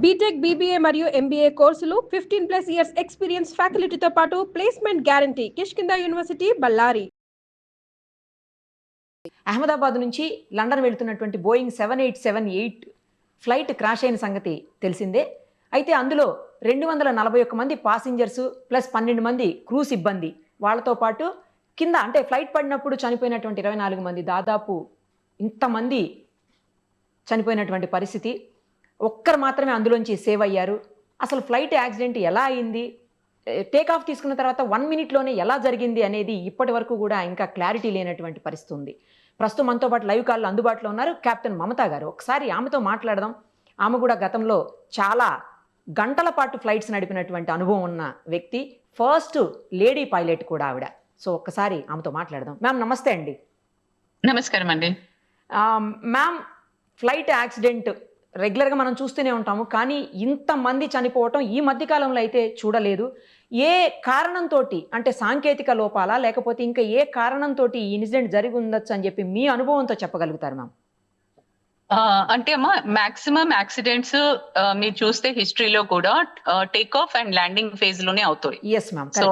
BTech, BBA మరియు MBA కోర్సులు 15+ years experience ఫ్యాకల్టీతో పాటు placement guarantee. Kishkinda university, Ballari. Ahmedabad నుంచి లండన్ వెళ్తున్నటువంటి బోయింగ్ 7878 ఫ్లైట్ క్రాష్ అయిన సంగతి తెలిసిందే. అయితే అందులో 241 మంది పాసింజర్స్ ప్లస్ 12 మంది క్రూ సిబ్బంది, వాళ్ళతో పాటు కింద అంటే ఫ్లైట్ పడినప్పుడు చనిపోయినటువంటి 24 మంది, దాదాపు ఇంతమంది చనిపోయినటువంటి పరిస్థితి. ఒక్కరు మాత్రమే అందులోంచి సేవ్ అయ్యారు. అసలు ఫ్లైట్ యాక్సిడెంట్ ఎలా అయింది, టేక్ ఆఫ్ తీసుకున్న తర్వాత 1 మినిట్లోనే ఎలా జరిగింది అనేది ఇప్పటి వరకు కూడా ఇంకా క్లారిటీ లేనటువంటి పరిస్థితి ఉంది. ప్రస్తుతం మనతో పాటు లైవ్ కాల్లో అందుబాటులో ఉన్నారు కెప్టెన్ మమతా గారు. ఒకసారి ఆమెతో మాట్లాడదాం. ఆమె కూడా గతంలో చాలా గంటల పాటు ఫ్లైట్స్ నడిపినటువంటి అనుభవం ఉన్న వ్యక్తి, ఫస్ట్ లేడీ పైలట్ కూడా ఆవిడ. సో ఒక్కసారి ఆమెతో మాట్లాడదాం. మ్యామ్ నమస్తే అండి. నమస్కారం అండి. మ్యామ్, ఫ్లైట్ యాక్సిడెంట్ రెగ్యులర్గా మనం చూస్తూనే ఉంటాము, కానీ ఇంతమంది చనిపోవటం ఈ మధ్యకాలంలో అయితే చూడలేదు. ఏ కారణంతో, అంటే సాంకేతిక లోపాలా లేకపోతే ఇంకా ఏ కారణంతో ఈ ఇన్సిడెంట్ జరిగి ఉండొచ్చు అని చెప్పి మీ అనుభవంతో చెప్పగలుగుతారు మ్యామ్? అంటే అమ్మా, మాక్సిమం యాక్సిడెంట్స్ మీరు చూస్తే హిస్టరీలో కూడా take off and landing phase లోనే అవుతాయి. Yes ma'am. So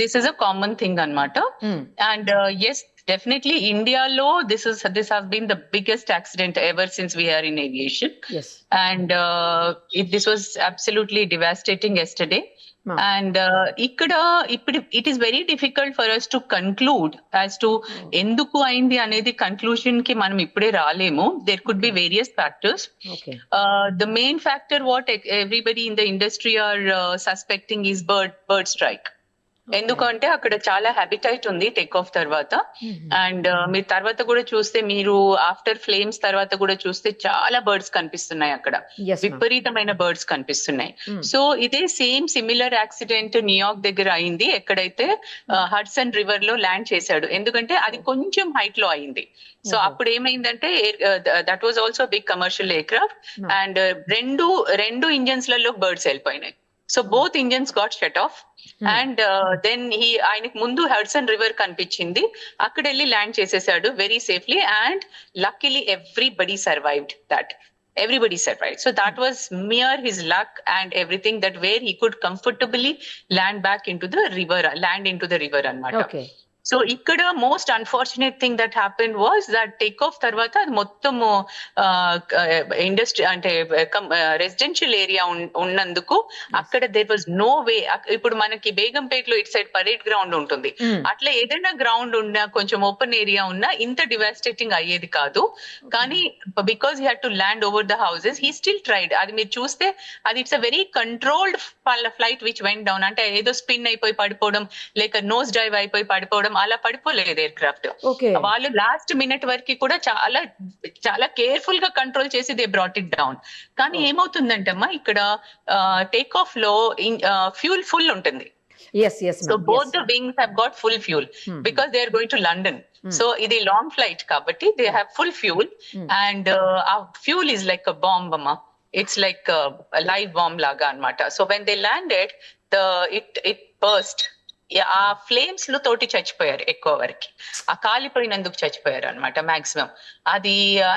this is a common thing అన్నమాట. And yes, definitely India law, this has been the biggest accident ever since we are in aviation. Yes. And this was absolutely devastating yesterday. And ikkada it is very difficult for us to conclude as to enduku ayindi anedi conclusion ki manam ippude raalemo. There could be various factors. Okay. The main factor what everybody in the industry are suspecting is bird strike. ఎందుకంటే అక్కడ చాలా habitat ఉంది take off తర్వాత. And మీరు తర్వాత కూడా చూస్తే, మీరు ఆఫ్టర్ ఫ్లేమ్స్ తర్వాత కూడా చూస్తే చాలా బర్డ్స్ కనిపిస్తున్నాయి అక్కడ, విపరీతమైన బర్డ్స్ కనిపిస్తున్నాయి. సో ఇదే సేమ్ సిమిలర్ యాక్సిడెంట్ న్యూయార్క్ దగ్గర అయింది, ఎక్కడైతే హడ్సన్ రివర్ లో ల్యాండ్ చేశాడు. ఎందుకంటే అది కొంచెం హైట్ లో అయింది. సో అప్పుడు ఏమైందంటే, that was also big commercial aircraft, and రెండు ఇంజన్స్ లలో బర్డ్స్ వెళ్ళిపోయినాయి. So both engines got shut off. And then ఆయనకు ముందు హడ్సన్ రివర్ కనిపించింది, అక్కడ వెళ్ళి ల్యాండ్ చేసేసాడు very safely. And luckily everybody survived that. Everybody survived. So that was mere his luck and everything, that where he could comfortably land into the river anamata. Okay. So ఇక్కడ most unfortunate thing that happen was that take off తర్వాత అది మొత్తము industry అంటే residential area ఉన్నందుకు అక్కడ there was no way. ఇప్పుడు మనకి బేగంపేటలో ఇటు సైడ్ పరేడ్ గ్రౌండ్ ఉంటుంది, అట్లా ఏదైనా గ్రౌండ్ ఉన్నా, కొంచెం ఓపెన్ ఏరియా ఉన్నా ఇంత డివాస్టేటింగ్ అయ్యేది కాదు. కానీ because he had to land over the houses, he still tried. అది మీరు చూస్తే అది it's a very controlled flight which vent down. అంటే ఏదో స్పిన్ అయిపోయి పడిపోవడం, లేక నోస్ డైవ్ అయిపోయి పడిపోవడం అలా పడిపోలేదు ఎయిర్ క్రాఫ్ట్. వాళ్ళు లాస్ట్ మినిట్ వరకు కూడా చాలా చాలా కేర్ఫుల్ గా కంట్రోల్ చేసి దే బ్రాట్ ఇట్ డౌన్. కానీ ఏమవుతుందంటే అమ్మా, ఇక్కడ టేక్ ఆఫ్ లో ఫ్యూల్ ఫుల్ ఉంటుంది. So both the wings have got full fuel because they are going to London. So ఇది లాంగ్ ఫ్లైట్ కాబట్టి they have full fuel. And fuel is like a bomb amma. It's like a live bomb laga anamata. So when they landed, it burst. ఆ flames లో తోటి చచ్చిపోయారు ఎక్కువ వరకు, ఆ కాలిపోయినందుకు చచ్చిపోయారు అనమాట మాక్సిమం. అది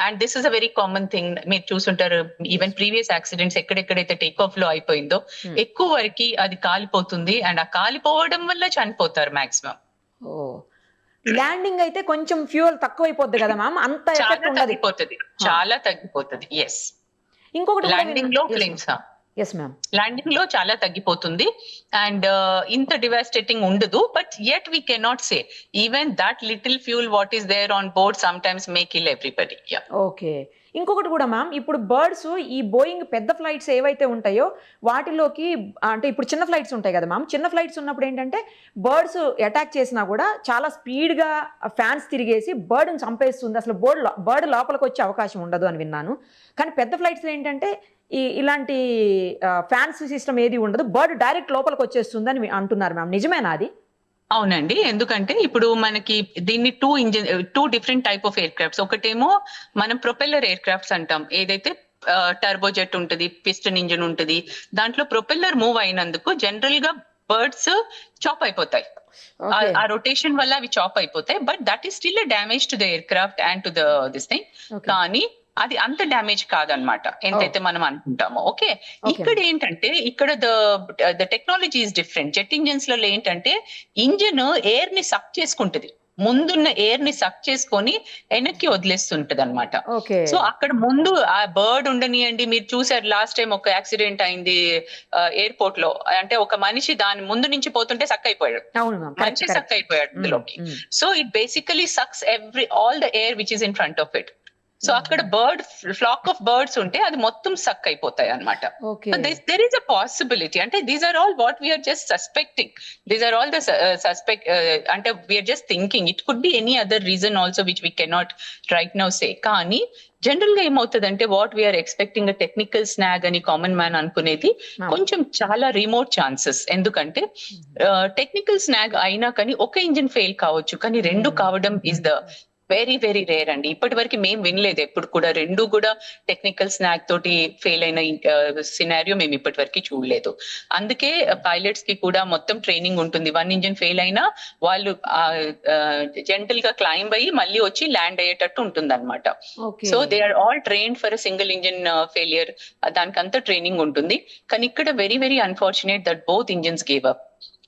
and this is a very common thing. మీరు చూసుంటారు ఈవెన్ ప్రీవియస్ యాక్సిడెంట్స్ ఎక్కడెక్కడైతే టేక్ ఆఫ్ లో అయిపోయిందో ఎక్కువ వరకు అది కాలిపోతుంది, అండ్ ఆ కాలిపోవడం వల్ల చనిపోతారు మాక్సిమం. ల్యాండింగ్ అయితే కొంచెం ఫ్యూయల్ తక్కువ అయిపోద్ది కదా మ్యామ్, అంత తగ్గిపోతుంది, చాలా తగ్గిపోతుంది. ఎస్, ఇంకొకటి ల్యాండింగ్ లో ఫ్లేమ్స్ ల్యాండింగ్ లో చాలా తగ్గిపోతుంది. అండ్ ఇంత డివాస్టేటింగ్ ఉండదు. But yet we cannot say even that little fuel what is there on board sometimes may kill everybody. Okay. ఇంకొకటి కూడా మ్యామ్, ఇప్పుడు బర్డ్స్ ఈ బోయింగ్ పెద్ద ఫ్లైట్స్ ఏవైతే ఉంటాయో వాటిలోకి, అంటే ఇప్పుడు చిన్న ఫ్లైట్స్ ఉంటాయి కదా మ్యామ్, చిన్న ఫ్లైట్స్ ఉన్నప్పుడు ఏంటంటే బర్డ్స్ అటాక్ చేసినా కూడా చాలా స్పీడ్గా ఫ్యాన్స్ తిరిగేసి బర్డ్ని చంపేస్తుంది, అసలు బర్డ్ లోపలికి వచ్చే అవకాశం ఉండదు అని విన్నాను. కానీ పెద్ద ఫ్లైట్స్ ఏంటంటే ఇలాంటి ఫ్యాన్స్ సిస్టమ్ ఏది ఉండదు, బర్డ్ డైరెక్ట్ లోపలికి వచ్చేస్తుంది అని అంటున్నారు మ్యామ్, నిజమేనా అది? అవునండి, ఎందుకంటే ఇప్పుడు మనకి దీన్ని two different type of air crafts. ఒకటేమో మనం ప్రొపెల్లర్ ఎయిర్ క్రాఫ్ట్స్ అంటాం, ఏదైతే టర్బోజెట్ ఉంటుంది, పిస్టన్ ఇంజిన్ ఉంటుంది. దాంట్లో ప్రొపెల్లర్ మూవ్ అయినందుకు జనరల్ గా బర్డ్స్ చాప్ అయిపోతాయి, ఆ రొటేషన్ వల్ల అవి చాప్ అయిపోతాయి. But that is still damage to the air craft and to this thing. కానీ అది అంత డ్యామేజ్ కాదనమాట ఎంతైతే మనం అనుకుంటామో. Okay, Okay. ఇక్కడ ఏంటంటే ఇక్కడ the technology is different. Jet engines లో ఏంటంటే ఇంజిన్ ఎయిర్ ని సక్ చేసుకుంటది, ముందున్న ఎయిర్ ని సక్ చేసుకొని వెనక్కి వదిలేస్తుంటది అనమాట. ఓకే. సో అక్కడ ముందు ఆ బర్డ్ ఉండనియండి, మీరు చూసారు లాస్ట్ టైం ఒక యాక్సిడెంట్ అయింది ఎయిర్పోర్ట్ లో, అంటే ఒక మనిషి దాని ముందు నుంచి పోతుంటే సక్ అయిపోయాడు, అవును మ్యామ్, మనిషి సక్ అయిపోయాడు అందులోకి. So it basically sucks all the air which is in front of it. So అక్కడ ఫ్లాక్ ఆఫ్ బర్డ్స్ ఉంటే అది మొత్తం సక్ అయిపోతాయి అనమాట. దెర్ ఈస్ అ పాసిబిలిటీ, అంటే these are all what we're just suspecting, these are all the suspect, అంటే we're just thinking it could be any other reason also which we cannot right now say. కానీ general గా ఏమవుతుందంటే what we're expecting a technical snag అని common man అనుకునేది కొంచెం చాలా remote chances. ఎందుకంటే technical snag అయినా కానీ ఒక ఇంజిన్ ఫెయిల్ కావచ్చు, కానీ రెండు కావడం is the very very rare అండి. ఇప్పటి వరకు మేము వినలేదు ఎప్పుడు కూడా రెండు కూడా టెక్నికల్ స్నాగ్ తోటి ఫెయిల్ అయిన సినారియో మేము ఇప్పటి వరకు చూడలేదు. అందుకే పైలట్స్ కి కూడా మొత్తం ట్రైనింగ్ ఉంటుంది. వన్ ఇంజిన్ ఫెయిల్ అయినా వాళ్ళు జెంటల్ గా క్లైంబ్ అయ్యి మళ్ళీ వచ్చి ల్యాండ్ అయ్యేటట్టు ఉంటుంది అనమాట. So they are all trained for a single engine failure, దానికి అంతా ట్రైనింగ్ ఉంటుంది. కానీ ఇక్కడ very very unfortunate that both engines gave up.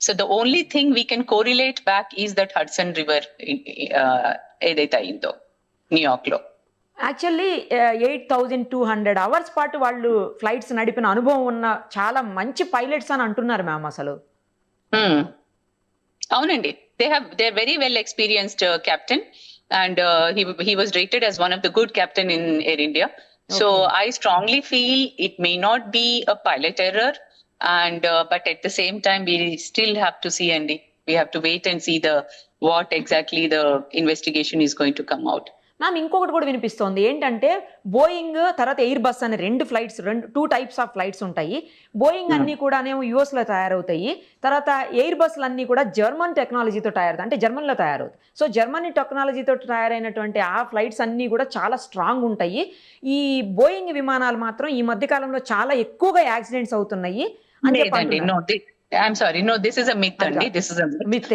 So the only thing we can correlate back is that Hudson River ఏదైతే అయిందో New York లో. Actually 8,200 hours పాటు వాళ్ళు ఫ్లైట్స్ నడిపిన అనుభవం ఉన్న చాలా మంచి పైలట్స్ అని అంటున్నారు మ్యామ్ అసలు. అవునండి, they are very well experienced captain, and he was rated as one of the good captain in Air India. So I strongly feel it may not be a pilot error, and but at the same time we still have to see, and we have to wait and see what exactly the investigation is going to come out. Ma'am ఇంకొకటి కూడా వినిపిస్తోంది ఏంటంటే Boeing తర్వాత air bus అనే two types of flights ఉంటాయి. Boeing అన్ని కూడానేమో US లో తయారవుతాయి, తర్వాత ఎయిర్ బస్లు అన్ని కూడా జర్మన్ టెక్నాలజీతో తయారవుతాయి, అంటే జర్మన్లో తయారవుతాయి. సో జర్మనీ టెక్నాలజీతో తయారైనటువంటి ఆ ఫ్లైట్స్ అన్ని కూడా చాలా స్ట్రాంగ్ ఉంటాయి. ఈ బోయింగ్ విమానాలు మాత్రం ఈ మధ్య కాలంలో చాలా ఎక్కువగా యాక్సిడెంట్స్ అవుతున్నాయి అని చెప్పండి. I'm sorry, no, this is a myth andi. This is a myth.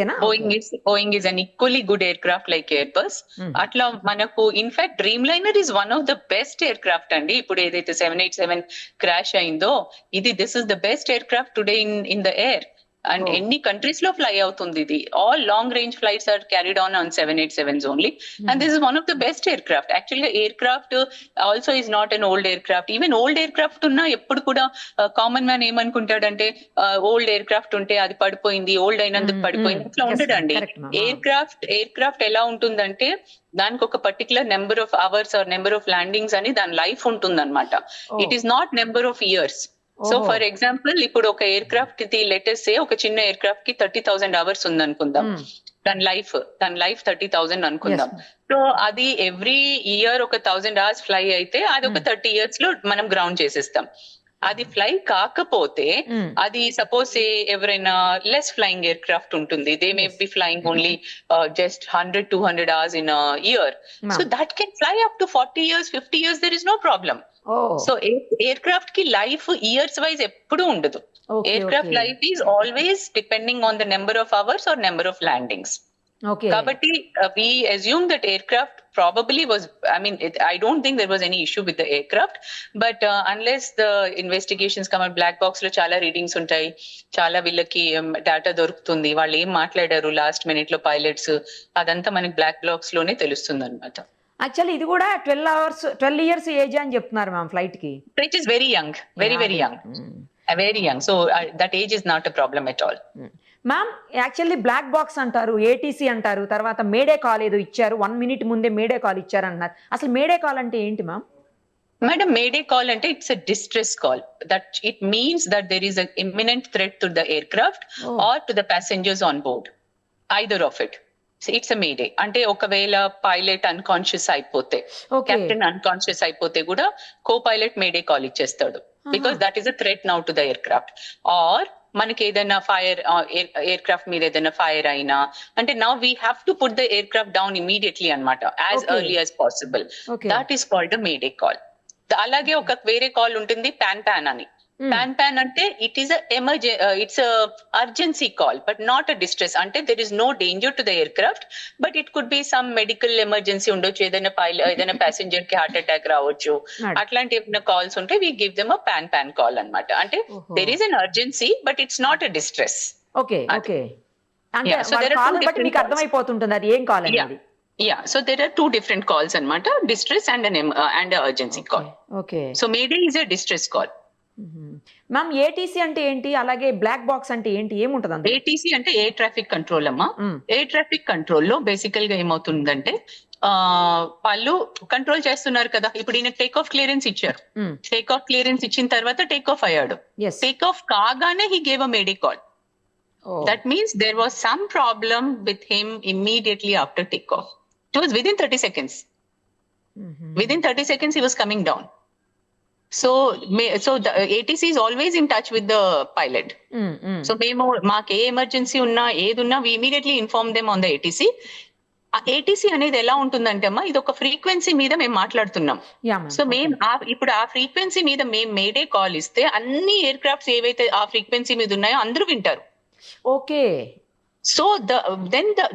Boeing is an equally good aircraft like Airbus. Atla manaku in fact Dreamliner is one of the best aircraft andi. Ippudu edaithe 787 crash aindo, this is the best aircraft today in the air. And any countries lo fly avutundi idi. All long range flights are carried on 787s only. And this is one of the best aircraft. Actually aircraft also is not an old aircraft. Even old aircraft unna eppudu kuda common man em anukuntadante old aircraft unte adi padipoyindi, old ainanduku padipoyindi atla undadandi. Aircraft ela untundante దానికి ఒక particular number of hours are number of landings అని దాని life ఉంటుంది అనమాట. It is not number of years. So for example ఇప్పుడు ఒక aircraft కి latest సే ఒక చిన్న ఎయిర్క్రాఫ్ట్ కి 30,000 అవర్స్ ఉంది అనుకుందాం, దాని లైఫ్ 30,000 అనుకుందాం. సో అది ఎవ్రీ ఇయర్ ఒక 1,000 అవర్స్ ఫ్లై అయితే అది ఒక 30 years లో మనం గ్రౌండ్ చేసేస్తాం. అది ఫ్లై కాకపోతే అది సపోజ్ ఎవరైనా లెస్ ఫ్లయింగ్ ఎయిర్ క్రాఫ్ట్ ఉంటుంది, they may be flying only just 100-200 hours in a year. So that can fly up to 40 years, 50 years, there is no problem. So aircraft ki life years wise eppudu undadu. Aircraft life is always depending on the number of hours or number of landings. Kabatti we assume that aircraft probably was, I don't think there was any issue with the aircraft, but unless the investigations come out, black box lo chala readings untai, chala villaki data dorukutundi, vallu em maatlaadaru last minute lo pilots, adantha manaki black box lone telustundi annamata. Actually ఇది కూడా 12 years age అని చెప్తున్నారు ma'am flight కి. It is very young, very young. So that age is not a problem at all. Ma'am actually black box అంటారు, ATC అంటారు, తర్వాత May Day call ఏదో ఇచ్చారు, 1 minute ముందే మేడే కాల్ ఇచ్చారు అన్నారు. అసలు మేడే కాల్ అంటే ఏంటి ma'am? Madam, mayday call ante it's a distress call. That it means that there is an imminent threat to the aircraft or to the passengers on board, either of it. So it's a mayday. Ante okavela pilot unconscious అయిపోతే, captain unconscious అయిపోతే కూడా co-pilot mayday call ఇచ్చేస్తాడు, because that is a threat now to the aircraft. Or మనకి ఏదైనా fire aircraft మీద ఏదైనా fire అయినా అంటే now we have to put the aircraft down immediately అనమాట, as early as possible. That is called the mayday call. అలాగే ఒక వేరే కాల్ ఉంటుంది పాన్ అని. pan అంటే it is a it's a urgency call but not a distress. అంటే there is no danger to the aircraft but it could be some medical emergency ఉండొచ్చు, ఏదైనా passenger కి హార్ట్ అటాక్ రావచ్చు, అట్లాంటి ఏమైనా కాల్స్ ఉంటే we give them a pan call అన్నమాట. అంటే there is an urgency but it's not a distress. Okay okay అంటే Yeah, so there are call two బట్టి different మీకు calls. అర్థమైపోతుంటుంది అది ఏం కాల్ అనేది. Yeah, so there are two different calls అన్నమాట, distress and an urgency call. Okay So Mayday is a distress call. Ma'am ATC అంటే ఏంటి, అలాగే బ్లాక్ బాక్స్ అంటే ఏంటి, ఏముంటది అందులో? ATC అంటే ఎయిర్ ట్రాఫిక్ కంట్రోల్ అమ్మా. Mm. ఎయిర్ ట్రాఫిక్ కంట్రోల్ లో బేసికల్ గా ఏమవుతుందంటే వాళ్ళు కంట్రోల్ చేస్తున్నారు కదా, ఇప్పుడు ఈయన టేక్ ఆఫ్ క్లియరెన్స్ ఇచ్చారు, టేక్ ఆఫ్ క్లియరెన్స్ ఇచ్చిన తర్వాత టేక్ ఆఫ్ అయ్యాడు, Yes. టేక్ ఆఫ్ కాగానే he gave a May Day call. Oh. That means there was some problem with him immediately after takeoff. It was within 30 seconds. Within 30 seconds, he was coming down. So the ATC is always in touch with the pilot. So మాకు ఏ emergency ఉన్నా ఏదున్నా we immediately inform them on the ATC. ఆ ATC అనేది ఎలా ఉంటుందంటే అమ్మా, ఇది ఒక ఫ్రీక్వెన్సీ మీద మేము మాట్లాడుతున్నాం. సో ఇప్పుడు ఆ ఫ్రీక్వెన్సీ మీద మేము మేడే కాల్ ఇస్తే అన్ని ఎయిర్ క్రాఫ్ట్స్ ఏవైతే ఆ ఫ్రీక్వెన్సీ మీద ఉన్నాయో అందరూ వింటారు. Okay. So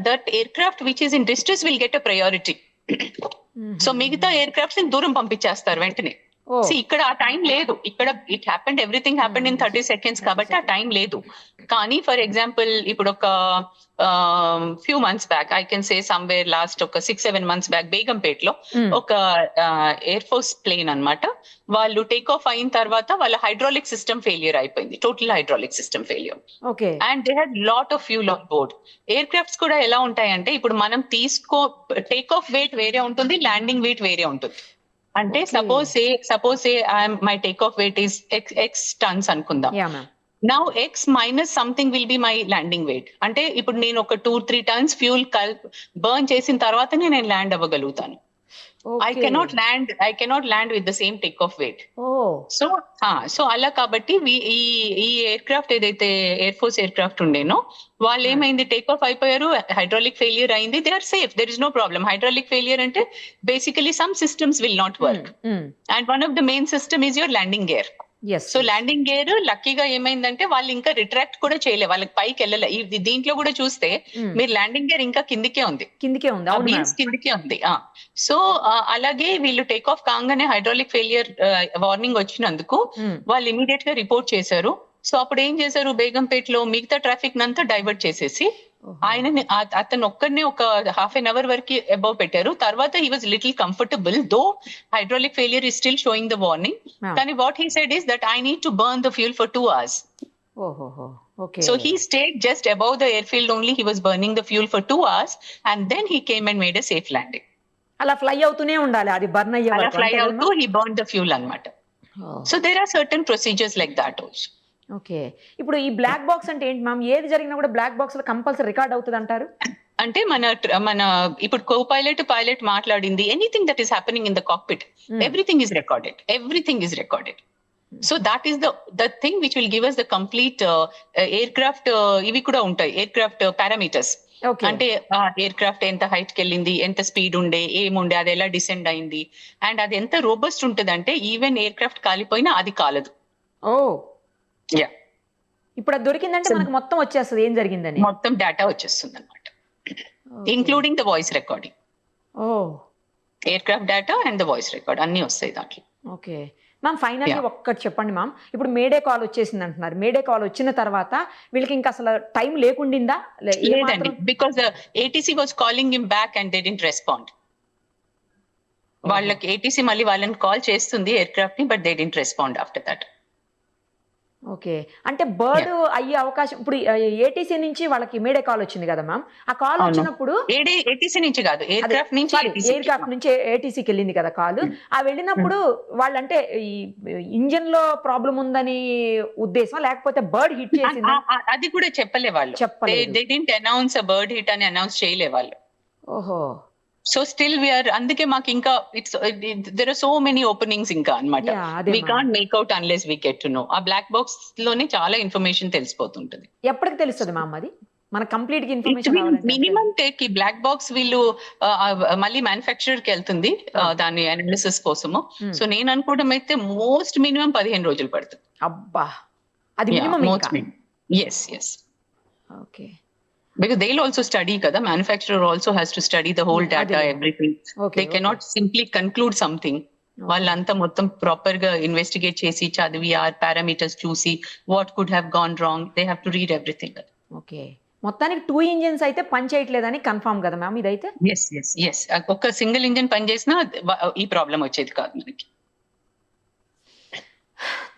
that aircraft which is in distress will get a priority. So మిగతా ఎయిర్క్రాఫ్ట్స్ ని దూరం పంపించేస్తారు వెంటనే. ఇక్కడ ఆ టైం లేదు, ఇక్కడ ఎవ్రీథింగ్ హ్యాపెండ్ ఇన్ 30 seconds కాబట్టి ఆ టైం లేదు. కానీ ఫర్ ఎగ్జాంపుల్ ఇప్పుడు ఒక few months back, I can say somewhere last ఒక 6-7 months బ్యాక్, బేగంపేట్ లో ఒక ఎయిర్ ఫోర్స్ ప్లేన్ అన్నమాట, వాళ్ళు టేక్ ఆఫ్ అయిన తర్వాత వాళ్ళ హైడ్రాలిక్ సిస్టమ్ ఫెయిలియర్ అయిపోయింది, total hydraulic system failure. Okay. And they had lot of fuel on board. Air crafts కూడా ఎలా ఉంటాయంటే, ఇప్పుడు మనం టేక్ ఆఫ్ వెయిట్ వేరే ఉంటుంది, ల్యాండింగ్ వెయిట్ వేరే ఉంటుంది. అంటే suppose my take of weight is x tons అనుకుందాం. Now x minus something will be my landing weight. అంటే ఇప్పుడు నేను ఒక 2-3 tons ఫ్యూల్ బర్న్ చేసిన తర్వాతనే నేను ల్యాండ్ అవ్వగలుగుతాను. I cannot land with the same takeoff weight. So అలా కాబట్టి ఈ ఎయిర్ క్రాఫ్ట్ ఏదైతే ఎయిర్ ఫోర్స్ ఎయిర్ క్రాఫ్ట్ ఉండేనో వాళ్ళు ఏమైంది, టేక్ ఆఫ్ అయిపోయారు, హైడ్రాలిక్ ఫెయిలియర్ అయింది, they are safe, there is no problem. Hydraulic failure అంటే basically some systems will not work and one of the main system is your landing gear. So landing gear లక్కీగా ఏమైందంటే వాళ్ళు ఇంకా retract కూడా చేయలే, వాళ్ళకి పైకి వెళ్ళలే. దీంట్లో కూడా చూస్తే మీరు ల్యాండింగ్ గేర్ ఇంకా కిందికే ఉంది. సో అలాగే వీళ్ళు టేక్ ఆఫ్ కాగానే హైడ్రాలిక్ ఫెయిలియర్ వార్నింగ్ వచ్చినందుకు వాళ్ళు ఇమీడియట్ గా రిపోర్ట్ చేశారు. సో అప్పుడు ఏం చేశారు, బేగంపేట్ లో మిగతా ట్రాఫిక్ నంతా డైవర్ట్ చేసేసి అతను ఒక్కడనే ఒక హాఫ్ అన్ అవర్ వరకు అబౌవ్ పెట్టారు. తర్వాత he was little comfortable though hydraulic failure is still showing the warning. కానీ what he said is that I need to burn the fuel for 2 hours. So he stayed just above the airfield only. He was burning the fuel for 2 hours and then he came and made a safe landing. అలా fly అవుతూనే ఉండాలి, అది burn అయ్యే వరకు. Fly అవుతూ he burned the fuel అన్నమాట. So there are certain procedures like that also. Okay. ఇప్పుడు ఈ బ్లాక్ బాక్స్ అంటే ఏంటి మ్యామ్? ఏది జరిగినా కూడా బ్లాక్ బాక్స్ లో కంపల్సరీ రికార్డ్ అవుతుంది అంటారు? అంటే మన ఇప్పుడు కో పైలట్ మాట్లాడింది, anything that is happening in the cockpit, everything is recorded. So that is the thing which will give us the complete air craft. ఇవి కూడా ఉంటాయి ఎయిర్ క్రాఫ్ట్ పారామీటర్స్. అంటే ఎయిర్ క్రాఫ్ట్ ఎంత హైట్ కి వెళ్ళింది, ఎంత speed ఉండే, ఏముండే, అది ఎలా డిసెండ్ అయింది, అండ్ అది ఎంత రోబస్ట్ ఉంటుంది అంటే ఈవెన్ ఎయిర్ క్రాఫ్ట్ కాలిపోయినా అది కాలదు. ఇప్పుడు అది దొరికిందంటే మనకు మొత్తం వచ్చేస్తుంది ఏం జరిగిందని, మొత్తం డేటా వచ్చేస్తుంది అనమాట, including the voice recording. Air craft data and the voice record అన్ని వస్తాయి దాంట్లో. ఓకే మ్యామ్, ఫైనల్లీ ఒక్కటి చెప్పండి మ్యామ్, ఇప్పుడు మేడే కాల్ వచ్చేసింది అంటున్నారు, మేడే కాల్ వచ్చిన తర్వాత వీళ్ళకి ఇంకా అసలు టైం లేకుండిందా? లేదండి, because ATC was calling him back and they didn't respond. వాళ్ళకి ఏటీసీ మళ్ళీ వాళ్ళని కాల్ చేస్తుంది ఎయిర్ క్రాఫ్ట్ ని, but they didn't respond after that. Okay, అంటే బర్డ్ అయ్యే అవకాశం ఇప్పుడు ఏటీసీ నుంచి వాళ్ళకి మేడే కాల్ వచ్చింది కదా మ్యామ్, ఆ కాల్ వచ్చినప్పుడు ఏటీసీ నుంచి కాదు, ఎయిర్ క్రాఫ్ట్ నుంచి ఏటీసీకి వెళ్ళింది కదా కాల్. ఆ వెళ్ళినప్పుడు వాళ్ళంటే ఈ ఇంజన్ లో ప్రాబ్లం ఉందని ఉద్దేశం, లేకపోతే బర్డ్ హిట్ చేసింది అది కూడా చెప్పలే వాళ్ళు, they didn't announce a bird hit అని అనౌన్స్ చేయలే వాళ్ళు. ఓహో, సో స్టిల్ వీఆర్, అందుకే మాకు ఇంకా there are so many openings ఇంకా అన్నమాట. We can't make out unless we get to know. ఆ బ్లాక్ బాక్స్ లోనే చాలా ఇన్ఫర్మేషన్ తెలిసిపోతుంటది. ఎప్పటికి తెలుస్తుంది మ్యామ్ అది? మన కంప్లీట్ ఇన్ఫర్మేషన్ మినిమం టేక్ ఈ బ్లాక్ బాక్స్ వీళ్ళు మళ్ళీ మ్యానుఫ్యాక్చరర్ కి వెళ్తుంది దాని అనాలిసిస్ కోసము. సో నేను అనుకోవడం అయితే మోస్ట్ మినిమం 15 రోజులు పడుతుంది. అబ్బా, అది minimum. Yes yes, okay. because they'll also study kada, manufacturer also has to study the whole data, everything. They cannot simply conclude something. వాళ్ళంతా మొత్తం ప్రాపర్ గా ఇన్వెస్టిగేట్ చేసి చదివి ఆ పారామీటర్స్ చూసి what could have gone wrong, they have to read everything. Okay, మొత్తానికి 2 engines అయితే పని చేయట్లేదని కన్ఫర్మ్ కదా మ్యామ్ ఇదైతే? ఎస్ ఎస్ ఎస్, ఒక సింగిల్ ఇంజిన్ పని చేసినా ఈ ప్రాబ్లం వచ్చేది కాదు మనకి.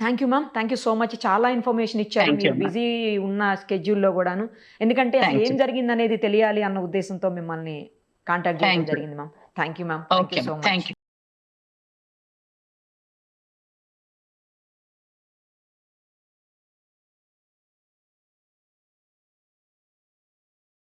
Thank you ma'am, thank you so much. చాలా ఇన్ఫర్మేషన్ ఇచ్చారు మీరు బిజీ ఉన్న స్కెడ్యూల్లో కూడాను. ఎందుకంటే ఏం జరిగింది అనేది తెలియాలి అన్న ఉద్దేశంతో మిమ్మల్ని కాంటాక్ట్ చేయడం జరిగింది ma'am. Thank you ma'am, thank you so much.